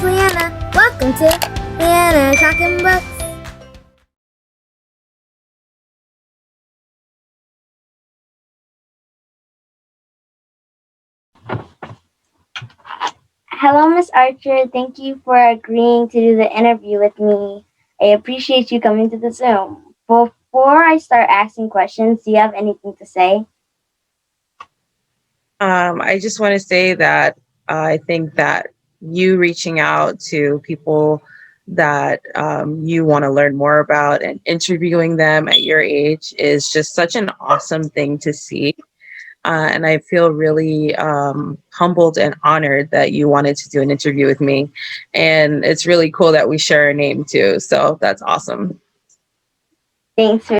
Leanna. Welcome to Leanna Talking Books. Hello, Miss Archer. Thank you for agreeing to do the interview with me. I appreciate you coming to the Zoom. Before I start asking questions, do you have anything to say? I just want to say that I think that you reaching out to people that you want to learn more about and interviewing them at your age is just such an awesome thing to see. And I feel really humbled and honored that you wanted to do an interview with me. And it's really cool that we share a name too. So that's awesome. Thanks for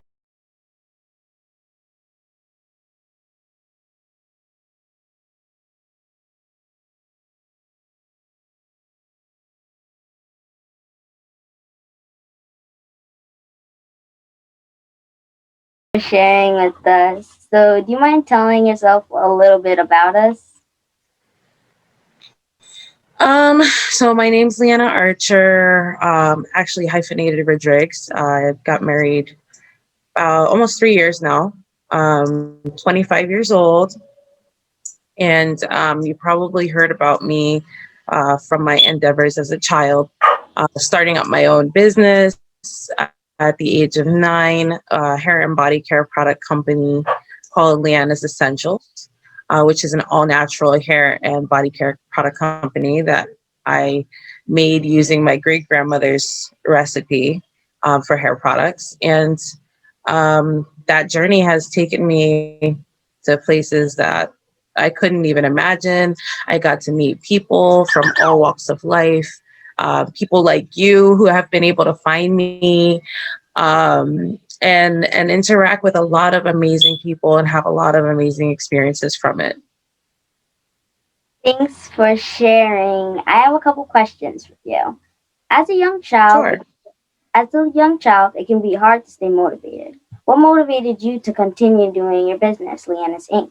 sharing with us. So, do you mind telling yourself a little bit about us? So my name's Leanna Archer, actually hyphenated Rodriguez. I got married almost 3 years now, 25 years old. And you probably heard about me from my endeavors as a child, starting up my own business at the age of 9, a hair and body care product company called Leanna's Essentials, which is an all natural hair and body care product company that I made using my great grandmother's recipe for hair products. And that journey has taken me to places that I couldn't even imagine. I got to meet people from all walks of life, people like you who have been able to find me, and interact with a lot of amazing people and have a lot of amazing experiences from it. Thanks for sharing. I have a couple questions for you. As a young child, Sure. As a young child, it can be hard to stay motivated. What motivated you to continue doing your business, Leanna's Inc.?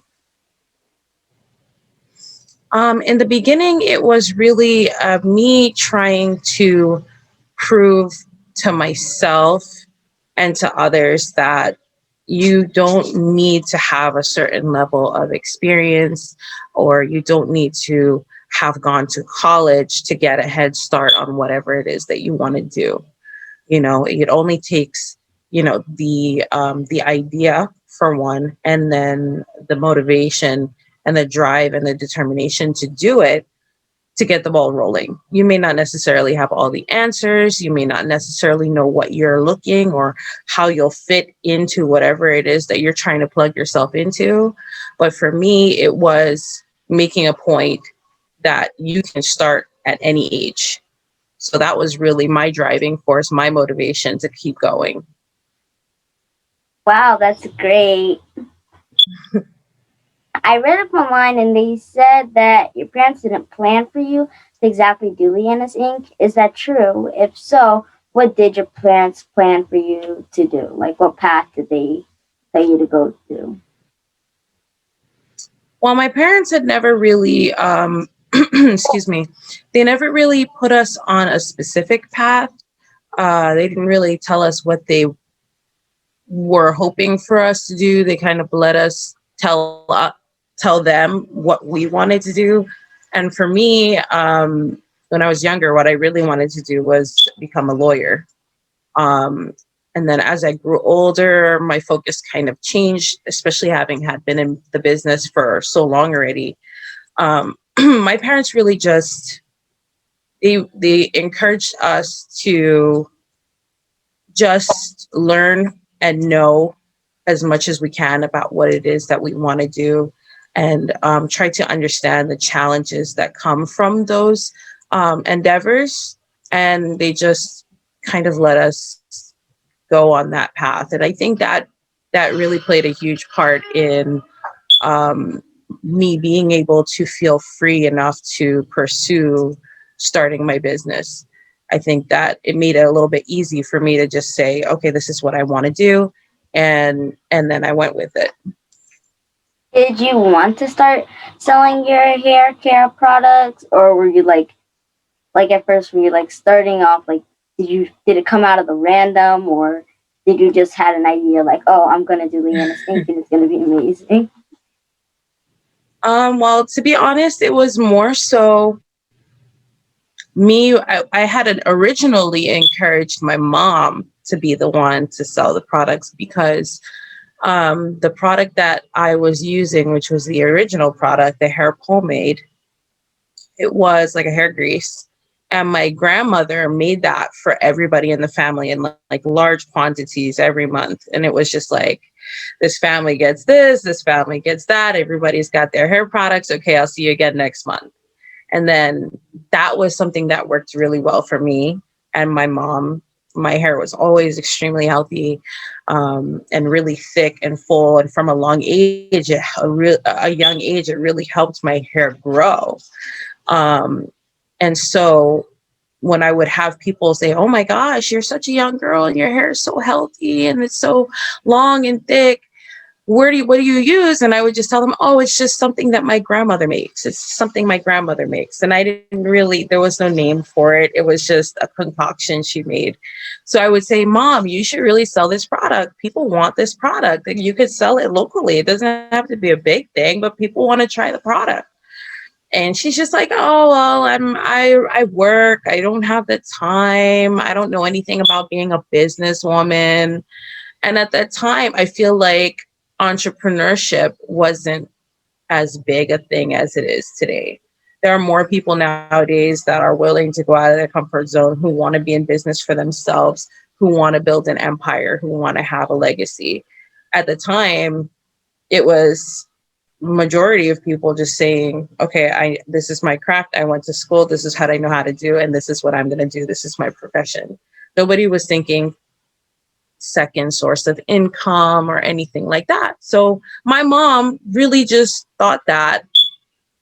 In the beginning, it was really me trying to prove to myself and to others that you don't need to have a certain level of experience, or you don't need to have gone to college to get a head start on whatever it is that you want to do. It only takes the idea for one, and then the motivation and the drive and the determination to do it, to get the ball rolling. You may not necessarily have all the answers. You may not necessarily know what you're looking or how you'll fit into whatever it is that you're trying to plug yourself into. But for me, it was making a point that you can start at any age. So that was really my driving force, my motivation to keep going. Wow, that's great. I read up online and they said that your parents didn't plan for you to exactly do Leanna's Inc. Is that true? If so, what did your parents plan for you to do? Like, what path did they tell you to go to? Well, my parents had never really, excuse me, they never really put us on a specific path. They didn't really tell us what they were hoping for us to do. They kind of let us tell them what we wanted to do. And for me, when I was younger, what I really wanted to do was become a lawyer. Um, and then as I grew older, my focus kind of changed, especially having had been in the business for so long already. My parents really just they encouraged us to just learn and know as much as we can about what it is that we want to do, and try to understand the challenges that come from those endeavors. And they just kind of let us go on that path. And I think that that really played a huge part in um, me being able to feel free enough to pursue starting my business. I think that it made it a little bit easy for me to just say, okay, this is what I want to do, and then I went with it. Did you want to start selling your hair care products, or were you like like at first when you're like starting off, like did it come out of the random, or did you just had an idea like, oh, I'm gonna do Leanna's Ink and it's gonna be amazing? Well, to be honest, it was more so me. I had originally encouraged my mom to be the one to sell the products because the product that I was using, which was the original product, the hair pomade, it was like a hair grease. And my grandmother made that for everybody in the family in like large quantities every month. And it was just like, this family gets this family gets that. Everybody's got their hair products. Okay, I'll see you again next month. And then that was something that worked really well for me and my mom. My hair was always extremely healthy, and really thick and full. And from a a young age, it really helped my hair grow. Um, and so when I would have people say, "Oh my gosh, you're such a young girl and your hair is so healthy and it's so long and thick. What do you use?" And I would just tell them, "Oh, it's just something that my grandmother makes. It's something my grandmother makes." And I didn't really, there was no name for it. It was just a concoction she made. So I would say, "Mom, you should really sell this product. People want this product. And you could sell it locally. It doesn't have to be a big thing, but people want to try the product." And she's just like, "Oh, well, I work. I don't have the time. I don't know anything about being a businesswoman." And at that time, I feel like entrepreneurship wasn't as big a thing as it is today. There are more people nowadays that are willing to go out of their comfort zone, who want to be in business for themselves, who want to build an empire, who want to have a legacy. At the time, it was majority of people just saying, "Okay, I this is my craft. I went to school. This is what I know how to do, and this is what I'm going to do. This is my profession." Nobody was thinking second source of income or anything like that. So my mom really just thought that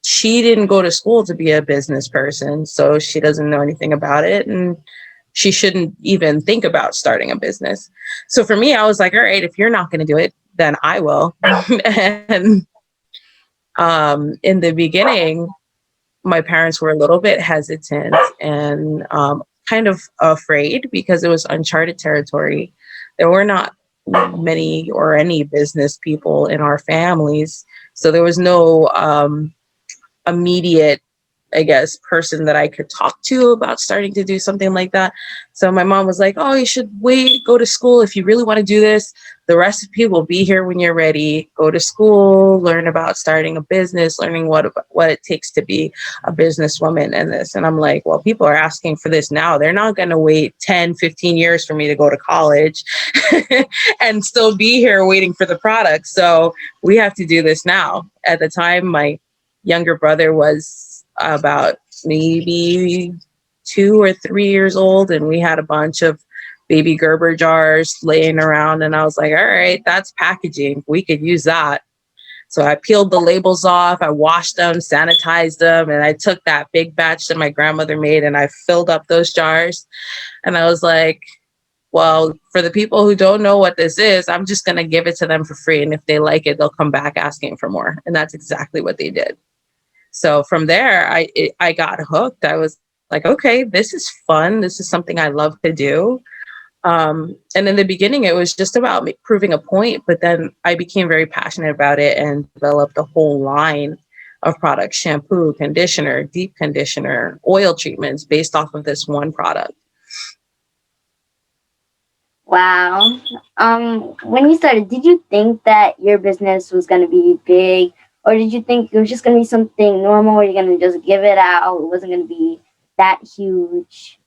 she didn't go to school to be a business person, so she doesn't know anything about it, and she shouldn't even think about starting a business. So for me, I was like, all right, if you're not going to do it, then I will. And in the beginning, my parents were a little bit hesitant and kind of afraid because it was uncharted territory. There were not many or any business people in our families. So there was no immediate, I guess, person that I could talk to about starting to do something like that. So my mom was like, "Oh, you should wait, go to school. If you really want to do this, the recipe will be here when you're ready. Go to school, learn about starting a business, learning what it takes to be a businesswoman and this." And I'm like, well, people are asking for this now. They're not going to wait 10, 15 years for me to go to college and still be here waiting for the product. So we have to do this now. At the time, my younger brother was about maybe 2 or 3 years old, and we had a bunch of baby Gerber jars laying around, and I was like, all right, that's packaging, we could use that. So I peeled the labels off, I washed them, sanitized them, and I took that big batch that my grandmother made and I filled up those jars. And I was like, well, for the people who don't know what this is, I'm just going to give it to them for free, and if they like it, they'll come back asking for more. And that's exactly what they did. So from there, I got hooked. I was like, okay, this is fun. This is something I love to do. And in the beginning, it was just about proving a point. But then I became very passionate about it and developed a whole line of products: shampoo, conditioner, deep conditioner, oil treatments based off of this one product. Wow. When you started, did you think that your business was going to be big, or did you think it was just going to be something normal where you're going to just give it out? It wasn't going to be that huge.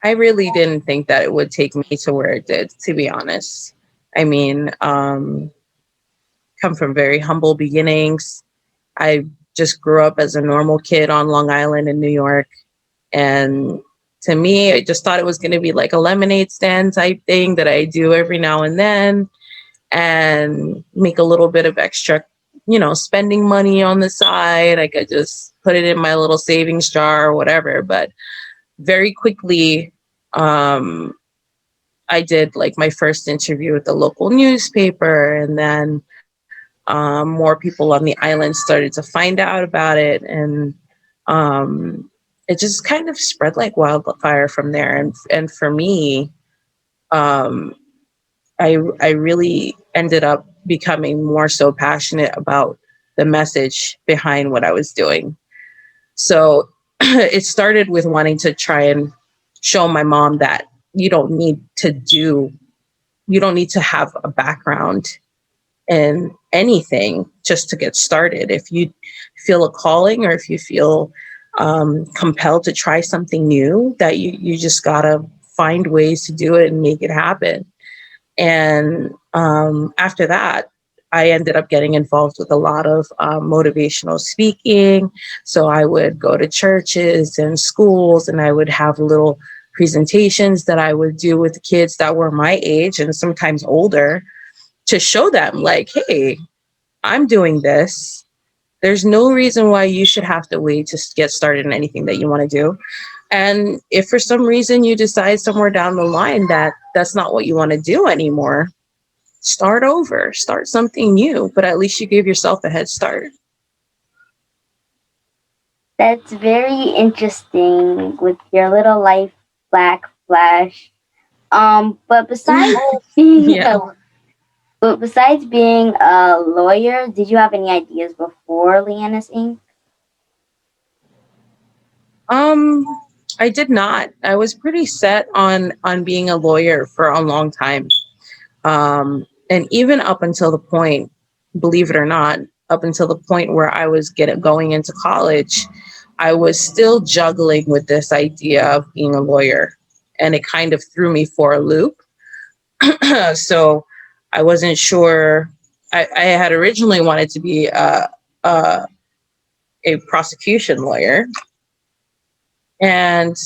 I really didn't think that it would take me to where it did, to be honest. I mean, come from very humble beginnings. I just grew up as a normal kid on Long Island in New York. And to me, I just thought it was going to be like a lemonade stand type thing that I do every now and then and make a little bit of extra, spending money on the side. I could just put it in my little savings jar or whatever. But very quickly, I did like my first interview with the local newspaper, and then more people on the island started to find out about it. And it just kind of spread like wildfire from there. And for me, um, I really ended up becoming more so passionate about the message behind what I was doing. So it started with wanting to try and show my mom that you don't need to do, you don't need to have a background in anything just to get started. If you feel a calling, or if you feel compelled to try something new, that you just gotta find ways to do it and make it happen. And after that, I ended up getting involved with a lot of motivational speaking. So I would go to churches and schools, and I would have little presentations that I would do with kids that were my age and sometimes older, to show them, like, hey, I'm doing this. There's no reason why you should have to wait to get started in anything that you want to do. And if for some reason you decide somewhere down the line that that's not what you want to do anymore, start over, start something new, but at least you give yourself a head start. That's very interesting with your little life black flash. But besides being Yeah. a lawyer, did you have any ideas before Leanna's Inc? Um, I did not. I was pretty set on being a lawyer for a long time. And even up until the point, believe it or not, up until the point where I was going into college, I was still juggling with this idea of being a lawyer, and it kind of threw me for a loop. So I wasn't sure. I had originally wanted to be a, a prosecution lawyer, and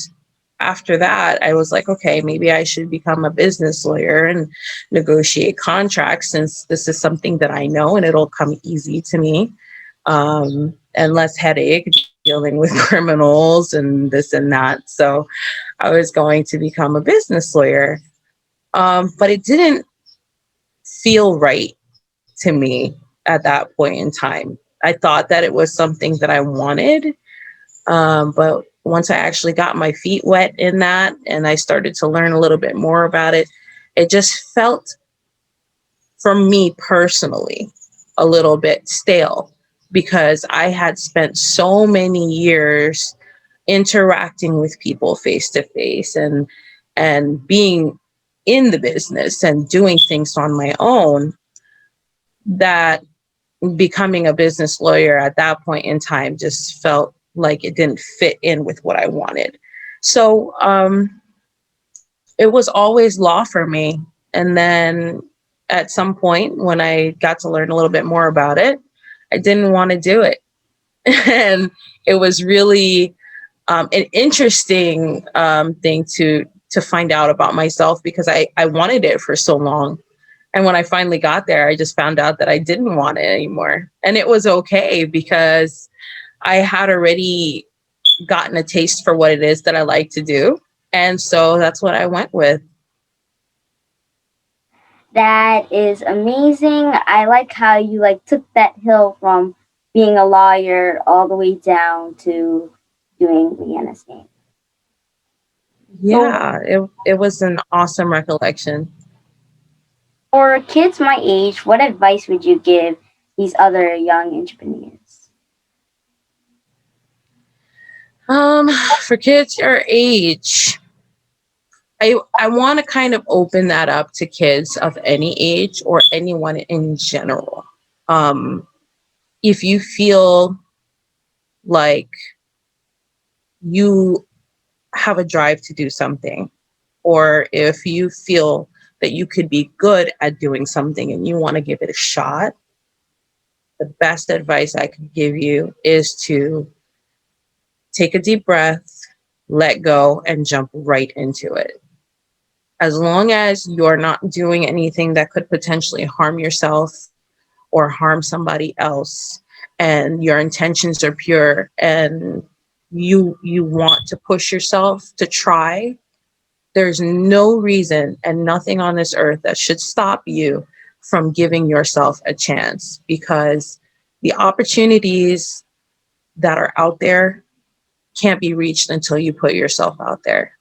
after that, I was like, okay, maybe I should become a business lawyer and negotiate contracts, since this is something that I know and it'll come easy to me, and less headache dealing with criminals and this and that. So I was going to become a business lawyer, but it didn't feel right to me at that point in time. I thought that it was something that I wanted, but once I actually got my feet wet in that and I started to learn a little bit more about it, it just felt, for me personally, a little bit stale, because I had spent so many years interacting with people face to face, and being in the business and doing things on my own, that becoming a business lawyer at that point in time just felt like it didn't fit in with what I wanted. So it was always law for me. And then at some point, when I got to learn a little bit more about it, I didn't want to do it. And it was really an interesting thing to find out about myself, because I wanted it for so long. And when I finally got there, I just found out that I didn't want it anymore. And it was okay, because I had already gotten a taste for what it is that I like to do. And so that's what I went with. That is amazing. I like how you like took that hill from being a lawyer all the way down to doing Leanna's Inc. So Yeah, it was an awesome recollection. for kids my age, what advice would you give these other young entrepreneurs? Um, for kids your age, I want to kind of open that up to kids of any age, or anyone in general. Um, if you feel like you have a drive to do something, or if you feel that you could be good at doing something and you want to give it a shot, the best advice I could give you is to take a deep breath, let go, and jump right into it. As long as you're not doing anything that could potentially harm yourself or harm somebody else, and your intentions are pure, and you want to push yourself to try, there's no reason and nothing on this earth that should stop you from giving yourself a chance, because the opportunities that are out there can't be reached until you put yourself out there.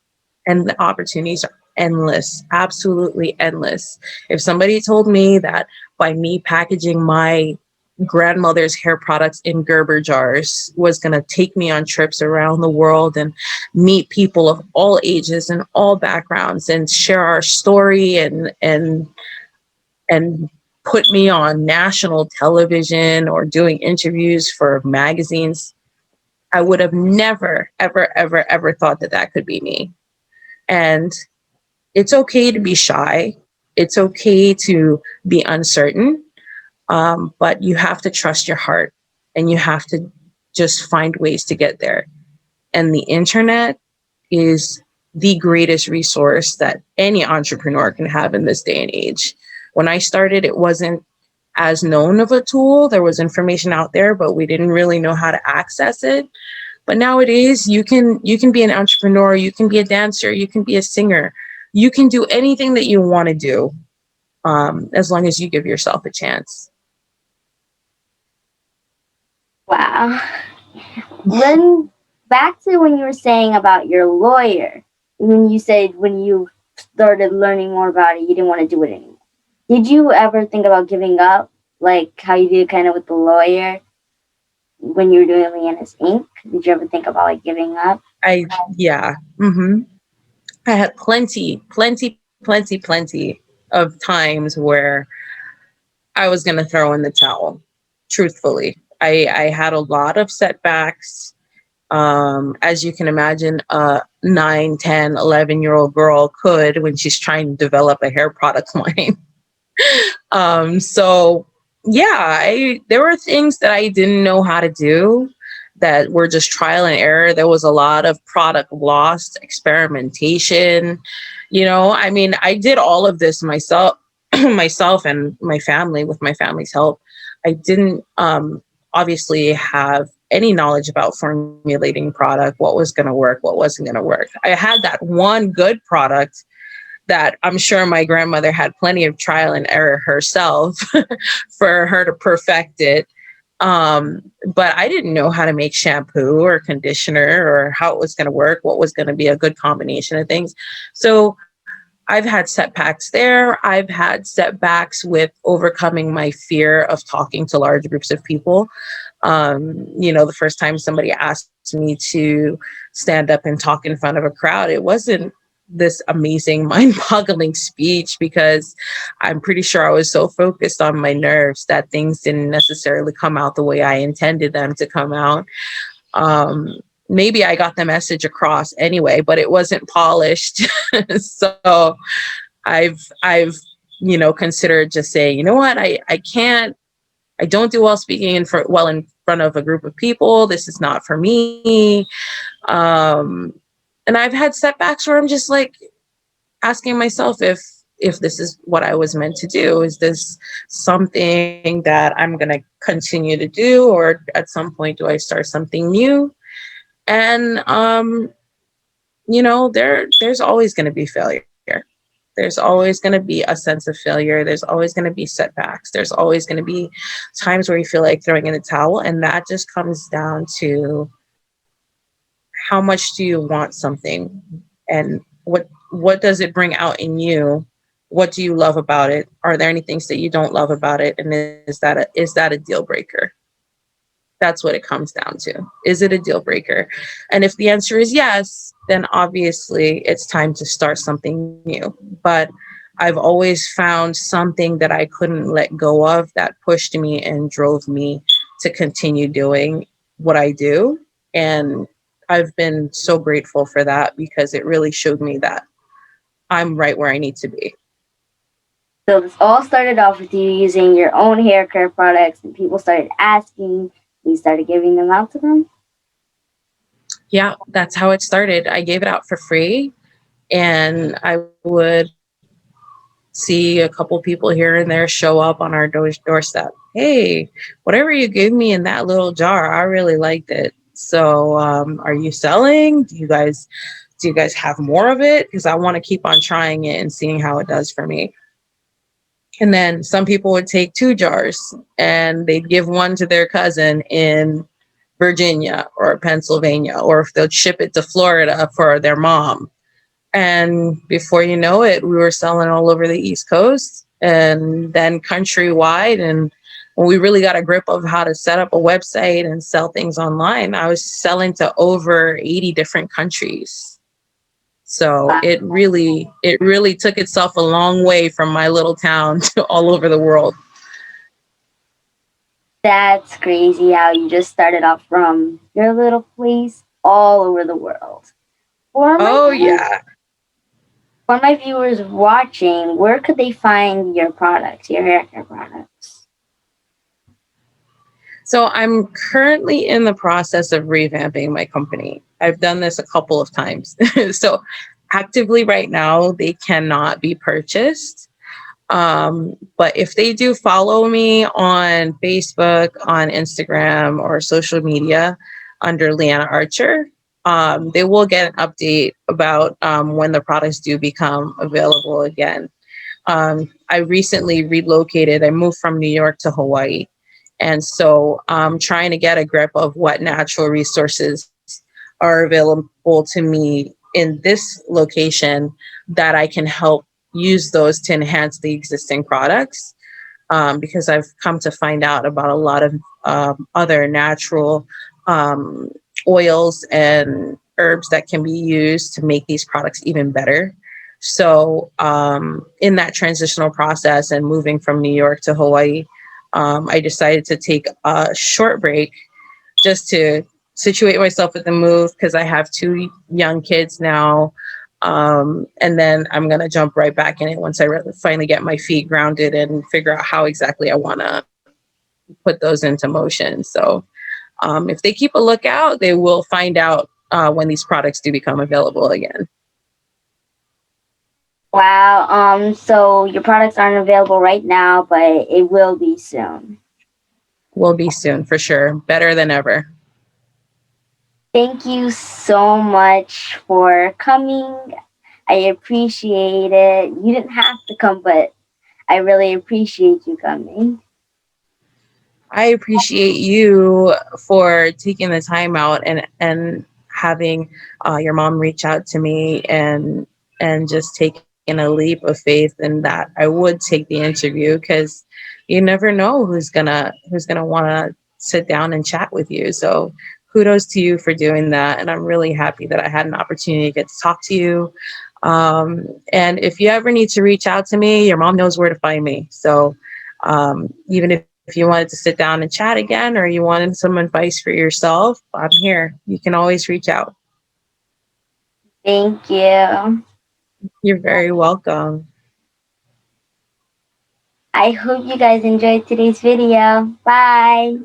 And the opportunities are endless, absolutely endless. If somebody told me that by me packaging my grandmother's hair products in Gerber jars was going to take me on trips around the world and meet people of all ages and all backgrounds and share our story and put me on national television or doing interviews for magazines, I would have never, ever, ever, ever thought that that could be me. And it's okay to be shy. It's okay to be uncertain. But you have to trust your heart and you have to just find ways to get there. And the internet is the greatest resource that any entrepreneur can have in this day and age. When I started, it wasn't as known of a tool. There was information out there, but we didn't really know how to access it. But nowadays, you can be an entrepreneur, you can be a dancer, you can be a singer, you can do anything that you want to do, as long as you give yourself a chance. Wow. When back to when you were saying about your lawyer, when you said when you started learning more about it, you didn't want to do it anymore. Did you ever think about giving up, like how you did kind of with the lawyer when you were doing Leanna's Inc.? Did you ever think about like giving up? Yeah. I had plenty of times where I was going to throw in the towel, truthfully. I had a lot of setbacks. As you can imagine, a 9, 10, 11-year-old girl could when she's trying to develop a hair product line. So yeah, there were things that I didn't know how to do that were just trial and error. There was a lot of product loss, experimentation. I mean, I did all of this myself, myself and my family with my family's help. I didn't obviously have any knowledge about formulating product, what was going to work, what wasn't going to work. I had that one good product that I'm sure my grandmother had plenty of trial and error herself for her to perfect it. But I didn't know how to make shampoo or conditioner or how it was going to work, what was going to be a good combination of things. So I've had setbacks there. I've had setbacks with overcoming my fear of talking to large groups of people. The first time somebody asked me to stand up and talk in front of a crowd, it wasn't this amazing mind-boggling speech because I'm pretty sure I was so focused on my nerves that things didn't necessarily come out the way I intended them to come out. Maybe I got the message across anyway, but it wasn't polished. So I've considered just saying, you know what, I don't do well speaking in front of a group of people. This is not for me. And I've had setbacks where I'm just like asking myself if this is what I was meant to do. Is this something that I'm going to continue to do, or at some point do I start something new? And there's always going to be failure. There's always going to be a sense of failure. There's always going to be setbacks. There's always going to be times where you feel like throwing in the towel. And that just comes down to how much do you want something, and what does it bring out in you? What do you love about it? Are there any things that you don't love about it? And is that a deal breaker? That's what it comes down to. Is it a deal breaker? And if the answer is yes, then obviously it's time to start something new. But I've always found something that I couldn't let go of that pushed me and drove me to continue doing what I do. And I've been so grateful for that because it really showed me that I'm right where I need to be. So this all started off with you using your own hair care products, and people started asking, you started giving them out to them? Yeah, that's how it started. I gave it out for free, and I would see a couple people here and there show up on our doorstep. Hey, whatever you gave me in that little jar, I really liked it. So are you selling? Do you guys have more of it? Because I want to keep on trying it and seeing how it does for me. And then some people would take 2 jars and they'd give one to their cousin in Virginia or Pennsylvania, or if they'll ship it to Florida for their mom. And before you know it, we were selling all over the East Coast and then countrywide. And when we really got a grip of how to set up a website and sell things online, I was selling to over 80 different countries. So it really took itself a long way from my little town to all over the world. That's crazy how you just started off from your little place all over the world. For my Oh viewers, yeah. for my viewers watching, where could they find your products, your hair care products? So I'm currently in the process of revamping my company. I've done this a couple of times. So actively right now, they cannot be purchased. But if they do follow me on Facebook, on Instagram, or social media under Leanna Archer, they will get an update about when the products do become available again. I recently relocated. I moved from New York to Hawaii. And so I'm trying to get a grip of what natural resources are available to me in this location that I can help use those to enhance the existing products. Because I've come to find out about a lot of other natural um, oils and herbs that can be used to make these products even better. So, in that transitional process and moving from New York to Hawaii, I decided to take a short break just to situate myself with the move because I have two young kids now. And then I'm going to jump right back in it once I finally get my feet grounded and figure out how exactly I want to put those into motion. So if they keep a lookout, they will find out when these products do become available again. Wow. So your products aren't available right now, but it will be soon. Will be soon for sure. Better than ever. Thank you so much for coming. I appreciate it. You didn't have to come, but I really appreciate you coming. I appreciate you for taking the time out and having your mom reach out to me and just taking a leap of faith in that I would take the interview because you never know who's gonna want to sit down and chat with you. So kudos to you for doing that, and I'm really happy that I had an opportunity to get to talk to you. And if you ever need to reach out to me, your mom knows where to find me. So even if you wanted to sit down and chat again or you wanted some advice for yourself, I'm here. You can always reach out. Thank you. You're very welcome. I hope you guys enjoyed today's video. Bye.